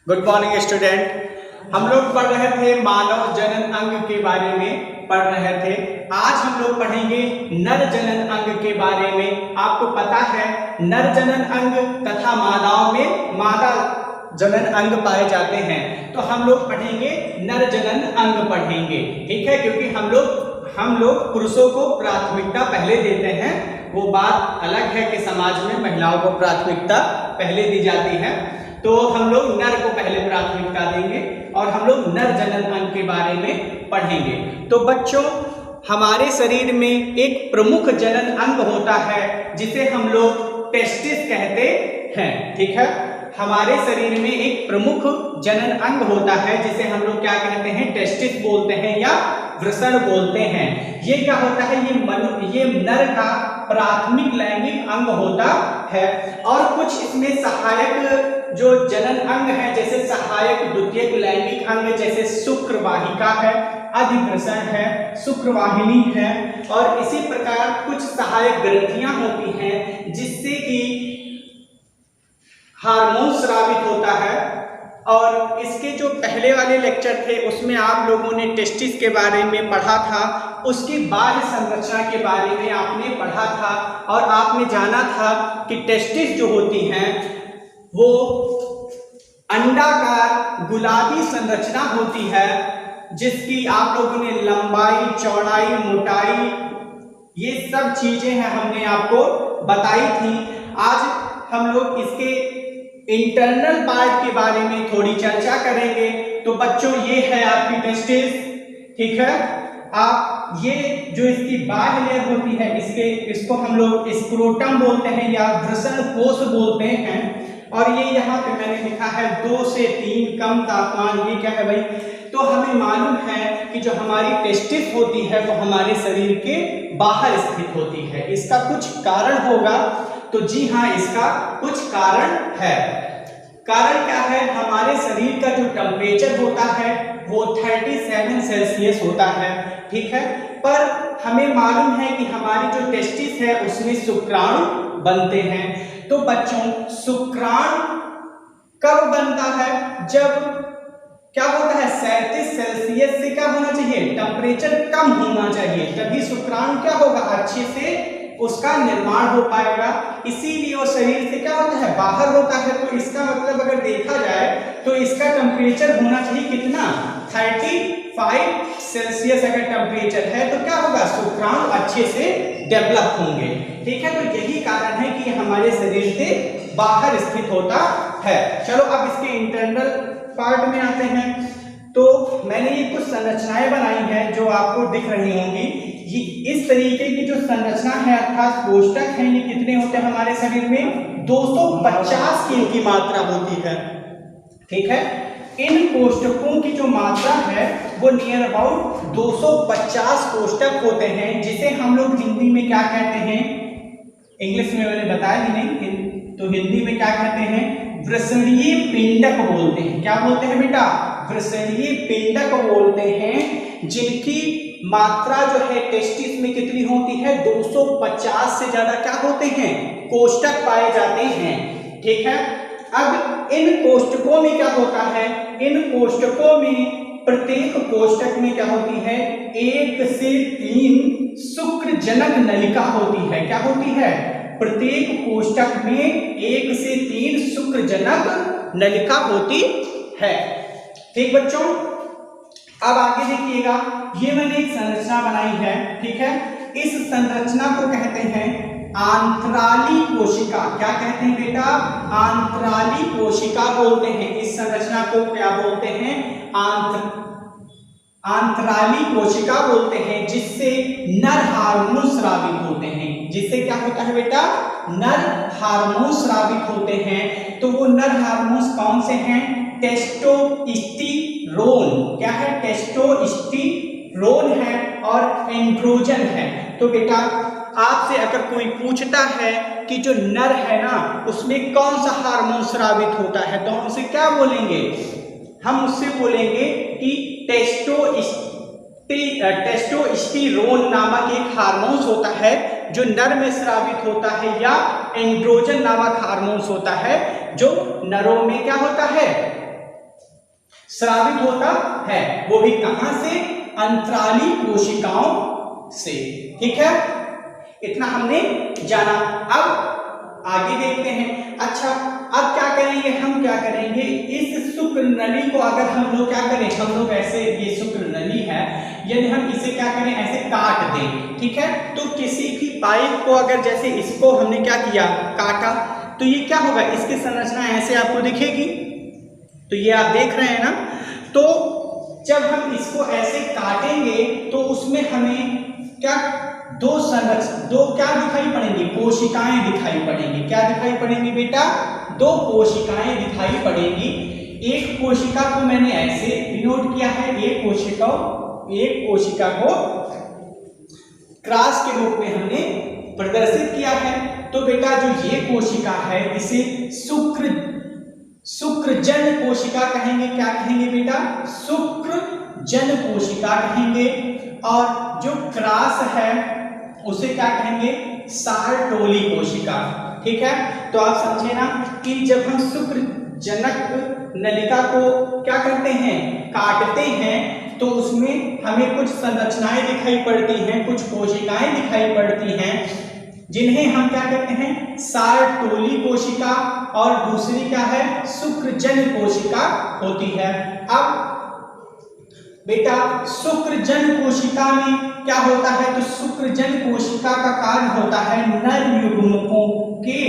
Good morning student. हम लोग पढ़ रहे थे मानव जनन अंग के बारे में पढ़ रहे थे। आज हम लोग पढ़ेंगे नर जनन अंग के बारे में। आपको पता है नर जनन अंग तथा मानव में मादा जनन अंग पाए जाते हैं, तो हम लोग पढ़ेंगे नर जनन अंग पढ़ेंगे, ठीक है। क्योंकि हम लोग पुरुषों को प्राथमिकता पहले देते हैं। वो बात अलग है कि समाज में महिलाओं को प्राथमिकता पहले दी जाती है, तो हम लोग नर को पहले प्राथमिकता देंगे और हम लोग नर जनन अंग के बारे में पढ़ेंगे। तो बच्चों, हमारे शरीर में एक प्रमुख जनन अंग होता है जिसे हम लोग टेस्टिस कहते हैं, ठीक है। हमारे शरीर में एक प्रमुख जनन अंग होता है जिसे हम लोग क्या कहते हैं, टेस्टिस बोलते हैं या वृषण बोलते हैं। ये क्या होता है, ये नर का प्राथमिक लैंगिक अंग होता है। और कुछ इसमें सहायक जो जनन अंग है, जैसे सहायक द्वितीयक लैंगिक अंग, जैसे शुक्रवाहिका है, अधिवृषण है, शुक्रवाहिनी है, और इसी प्रकार कुछ सहायक ग्रंथियां होती हैं जिससे कि हार्मोन स्रावित होता है। और इसके जो पहले वाले लेक्चर थे उसमें आप लोगों ने टेस्टिस के बारे में पढ़ा था, उसकी बाह्य संरचना के बारे में आपने पढ़ा था, और आपने जाना था कि टेस्टिस जो होती हैं वो अंडाकार गुलाबी संरचना होती है, जिसकी आप लोगों ने लंबाई, चौड़ाई, मोटाई, ये सब चीजें हैं हमने आपको बताई थी। आज हम लोग इसके इंटरनल पार्ट के बारे में थोड़ी चर्चा करेंगे। तो बच्चों, ये है आपकी टेस्टिस, ठीक है। आप ये जो इसकी बाह्य लेयर होती है, इसको हम लोग स्क्रोटम बोलते हैं या वृषण कोश बोलते हैं। और ये यहाँ पे मैंने लिखा है 2 से 3 कम तापमान। ये क्या है भाई, तो हमें मालूम है कि जो हमारी टेस्टिस होती है वो हमारे शरीर के बाहर स्थित होती है। इसका कुछ कारण होगा, तो जी हाँ, इसका कुछ कारण है। कारण क्या है, हमारे शरीर का जो टेम्परेचर होता है वो 37 सेल्सियस होता है, ठीक है। पर हमें मालूम है कि हमारी जो टेस्टिस है उसमें शुक्राणु बनते हैं। तो बच्चों, शुक्राणु कब बनता है, जब क्या होता है 37 सेल्सियस से क्या होना चाहिए, टेम्परेचर कम होना चाहिए, तभी शुक्राणु क्या होगा, अच्छे से उसका निर्माण हो पाएगा। इसीलिए वो शरीर से क्या होता है, बाहर होता है। तो इसका मतलब अगर देखा जाए तो इसका टेम्परेचर होना चाहिए कितना, 35 सेल्सियस अगर टेम्परेचर है तो क्या होगा, शुक्राणु अच्छे से डेवलप होंगे, ठीक है। तो यही कारण है कि हमारे शरीर से बाहर स्थित होता है। चलो अब इसके इंटरनल पार्ट में आते हैं। तो मैंने ये कुछ संरचनाएं बनाई हैं जो आपको दिख रही होंगी। ये इस तरीके की जो संरचना है अर्थात कोष्ठक है, ये कितने होते हैं हमारे शरीर में, 250 की इनकी मात्रा होती है, ठीक है। इन कोष्ठकों की जो मात्रा है वो नियर अबाउट 250 कोष्ठक होते हैं, जिसे हम लोग हिंदी में क्या कहते हैं, इंग्लिश में मैंने बताया ही नहीं, तो हिंदी में क्या कहते हैं, वृषणीय पिंडक बोलते हैं। क्या बोलते हैं बेटा, वृषणीय पिंडक बोलते हैं, जिनकी मात्रा जो है टेस्टिस में कितनी होती है, 250 से ज्यादा क्या होते हैं, कोष्ठक पाए जाते हैं, ठीक है। अब इन कोष्ठकों में क्या होता है, इन कोष्ठकों में प्रत्येक कोष्ठक में क्या होती है, 1 से 3 शुक्रजनक नलिका होती है। क्या होती है, प्रत्येक कोष्ठक में 1 से 3 शुक्रजनक नलिका होती है, ठीक बच्चों। अब आगे देखिएगा, ये मैंने एक संरचना बनाई है, ठीक है। इस संरचना को कहते हैं आंतराली कोशिका। क्या कहते हैं बेटा, आंतराली कोशिका बोलते हैं। इस संरचना को क्या बोलते हैं, आंतराली कोशिका बोलते हैं, जिससे नर हार्मोन स्रावित होते हैं। जिससे क्या होता है बेटा, नर हार्मोन स्रावित होते हैं। तो वो नर हार्मोन्स कौन से हैं, टेस्टोस्टेरोन। क्या है, टेस्टोस्टेरोन है और एंड्रोजन है। तो बेटा आपसे अगर कोई पूछता है कि जो नर है ना उसमें कौन सा हार्मोन स्रावित होता है, तो हम उसे क्या बोलेंगे, हम उससे बोलेंगे कि टेस्टोस्टेरोन नामक एक हार्मोन्स होता है जो नर में स्रावित होता है, या एंड्रोजन नामक हार्मोन्स होता है जो नरों में क्या होता है, स्रावित होता है, वो भी कहां से? अंतराली कोशिकाओं से। ठीक है, इतना हमने जाना। अब आगे देखते हैं। अच्छा, अब क्या करेंगे हम? क्या करेंगे, इस शुक्र नली को अगर हम लोग क्या करें, हम लोग ऐसे, ये शुक्र नली है, यदि हम इसे क्या करें, ऐसे काट दें, ठीक है, तो किसी भी पाइप को अगर जैसे इसको हमने क्या किया, काटा, तो ये क्या होगा, इसकी संरचना ऐसे आपको दिखेगी। तो ये आप देख रहे हैं ना। तो जब हम इसको ऐसे काटेंगे तो उसमें हमें क्या दो क्या दिखाई पड़ेंगी? कोशिकाएं दिखाई पड़ेंगी। क्या दिखाई पड़ेंगी बेटा? दो कोशिकाएं दिखाई पड़ेंगी। एक कोशिका को मैंने ऐसे डिनोट किया है, एक कोशिका को क्रॉस के रूप में हमने प्रदर्शित किया है। तो बेटा जो ये कोशिका है इसे शुक्रजन कोशिका कहेंगे। क्या कहेंगे बेटा? शुक्रजन कोशिका कहेंगे। और जो क्रॉस है उसे क्या कहेंगे? सारटोली कोशिका। ठीक है, तो आप समझे ना कि जब हम शुक्रजनक नलिका को क्या करते हैं, काटते हैं, तो उसमें हमें कुछ संरचनाएं दिखाई पड़ती हैं, कुछ कोशिकाएं दिखाई पड़ती हैं, जिन्हें हम क्या कहते हैं? सारटोली कोशिका। और दूसरी क्या है? शुक्रजन कोशिका होती है। अब बेटा शुक्रजन कोशिका में क्या होता है? तो शुक्रजन कोशिका का कार्य होता है नर युग्मकों के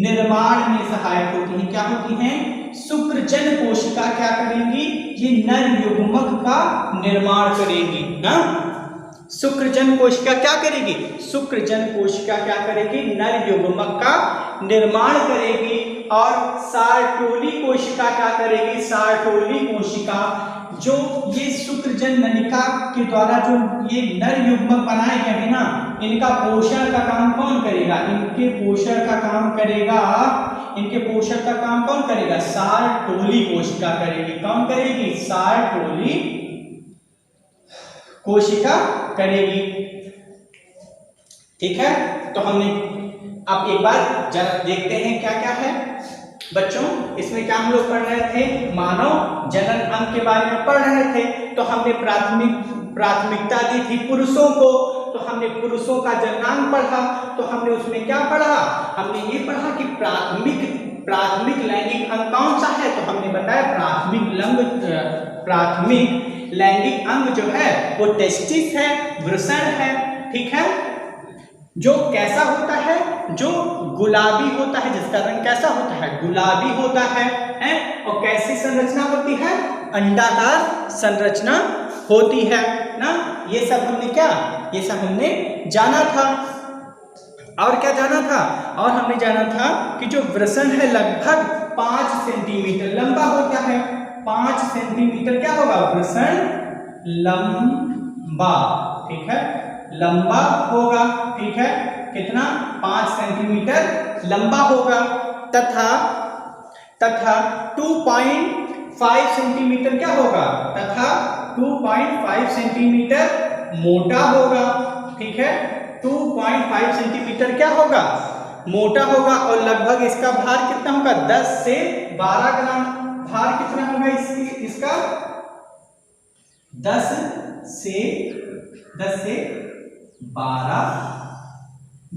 निर्माण में सहायक होती है। क्या होती हैं? शुक्रजन कोशिका क्या करेंगी? ये नर युग्मक का निर्माण करेगी ना। शुक्रजन कोशिका क्या करेगी? शुक्रजन कोशिका क्या करेगी? नर युग्मक का निर्माण करेगी। और सारटोली कोशिका क्या करेगी? सारटोली कोशिका जो ये शुक्रजन नलिका के द्वारा जो ये नर युग्मक बनाए गए हैं ना, इनका पोषण का काम कौन करेगा? इनके पोषण का काम कौन करेगा? सारटोली कोशिका करेगी। कौन करेगी? सारटोली कोशिका करेगी। ठीक है, तो हमने अब एक बार जरा देखते हैं क्या क्या है बच्चों। इसमें क्या हम लोग पढ़ रहे थे? मानव जनन अंग के बारे में पढ़ रहे थे। तो हमने प्राथमिकता दी थी पुरुषों को, तो हमने पुरुषों का जननांग पढ़ा। तो हमने उसमें क्या पढ़ा? हमने ये पढ़ा कि प्राथमिक लैंगिक अंग कौन सा है? तो हमने बताया प्राथमिक लैंगिक अंग जो है वो टेस्टिस है, वृषण है। ठीक है, जो कैसा होता है? जो गुलाबी होता है, जिसका रंग कैसा होता है? गुलाबी होता है, और कैसी संरचना होती है? अंडाकार संरचना होती है ना। ये सब हमने जाना था। और क्या जाना था? और हमने जाना था कि जो वृषण है लगभग 5 सेंटीमीटर लंबा होता है। 5 सेंटीमीटर क्या होगा? वृषण लंबा। ठीक है, लंबा होगा। ठीक है, कितना? 5 सेंटीमीटर लंबा होगा। तथा 2.5 सेंटीमीटर क्या होगा? तथा 2.5 सेंटीमीटर मोटा होगा। ठीक है, 2.5 सेंटीमीटर क्या होगा? मोटा होगा। और लगभग इसका भार कितना होगा? 10 से 12 ग्राम। भार कितना होगा इसका? 10 से 12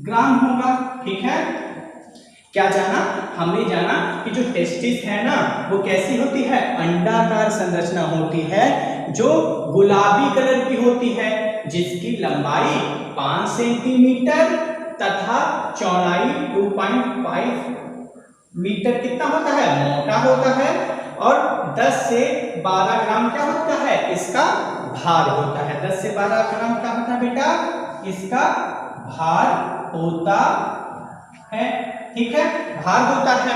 ग्राम होगा। ठीक है, क्या जाना? हमने जाना कि जो टेस्टिस है ना वो कैसी होती है? अंडाकार संरचना होती है, जो गुलाबी कलर की होती है, जिसकी लंबाई 5 सेंटीमीटर तथा चौड़ाई 2.5 मीटर कितना होता है? मोटा होता है। और 10 से 12 ग्राम क्या होता है? इसका भार होता है। 10 से 12 ग्राम क्या होता है बेटा? इसका भार होता है। ठीक है, भार होता है।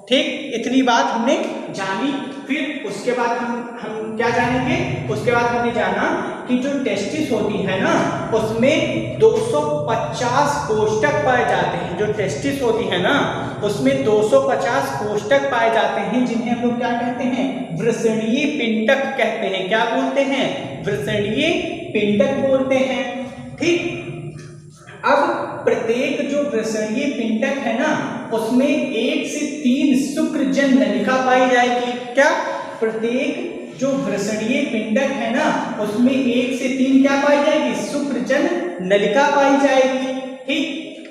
ठीक, इतनी बात हमने जानी। फिर उसके बाद हम क्या जानेंगे? उसके बाद हमने जाना कि जो टेस्टिस होती है ना उसमें 250 कोष्ठक पाए जाते हैं। जो टेस्टिस होती है ना उसमें 250 कोष्ठक पाए जाते हैं, जिन्हें हम लोग क्या कहते हैं? वृषणीय पिंडक कहते हैं। क्या बोलते हैं? वृषणीय पिंडक बोलते हैं। ठीक, अब प्रत्येक जो वृषणीय पिंडक है ना उसमें 1 से 3 शुक्रजन नलिका पाई जाएगी। क्या? प्रत्येक जो वृषणीय पिंडक है ना, उसमें 1 से 3 क्या पाई जाएगी, शुक्रजन नलिका पाई जाएगी। ठीक,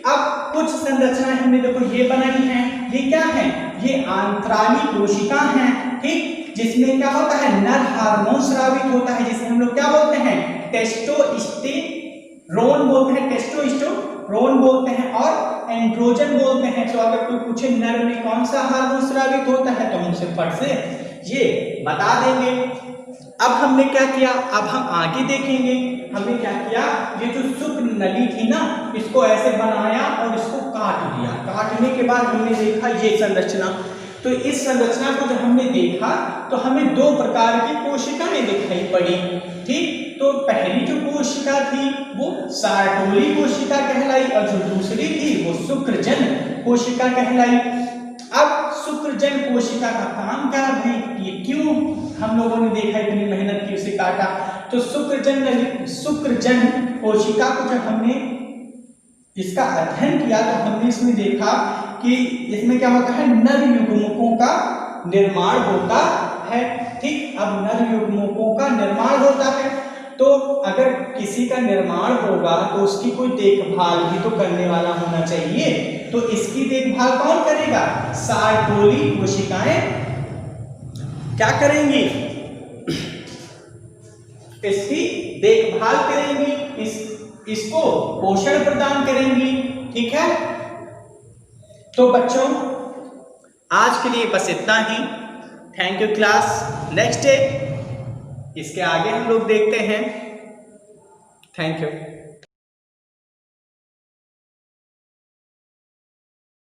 अब कुछ संरचनाएं हमने देखो ये बनाई हैं, ये क्या है, ये आंतराली कोशिका है। ठीक, जिसमें क्या होता है, नर हार्मोन स्रावित होता है, जिसे हम लोग क्या बोलते हैं, टेस्टोस्टेरोन बोलते हैं, टेस्टोस्टेरोन बोलते हैं और एंड्रोजन बोलते हैं। तो अगर कोई पूछे नर में कौन सा हार्मोन स्रावित होता है, तो हम उसे फट से ये बता देंगे। अब हमने क्या किया, अब हम आगे देखेंगे। हमने क्या किया, ये जो शुक्र नली थी ना, इसको ऐसे बनाया और इसको काट दिया। काटने के बाद हमने देखा ये संरचना। तो इस संरचना को जब हमने देखा तो हमें 2 प्रकार की कोशिकाएं दिखाई पड़ी। ठीक, तो पहली जो कोशिका थी वो सार्टोली कोशिका कहलाई और जो दूसरी थी वो शुक्रजन कोशिका कहलाई। अब शुक्रजन कोशिका का काम क्या है, ये क्यों हम लोगों ने देखा, इतनी मेहनत की उसे काटा। तो शुक्रजन कोशिका को जब हमने इसका अध्ययन किया तो हमने इसमें देखा कि इसमें क्या होता है, नर युग्मकों का निर्माण होता है। ठीक, अब नर युग्मकों का निर्माण होता है, तो अगर किसी का निर्माण होगा तो उसकी कोई देखभाल भी तो करने वाला होना चाहिए। तो इसकी देखभाल कौन करेगा, सार्टोली कोशिकाएं क्या करेंगी, इसकी देखभाल करेंगी, इसको पोषण प्रदान करेंगी। ठीक है, तो बच्चों आज के लिए बस इतना ही। Thank you class. Next day इसके आगे हम लोग देखते हैं। Thank you.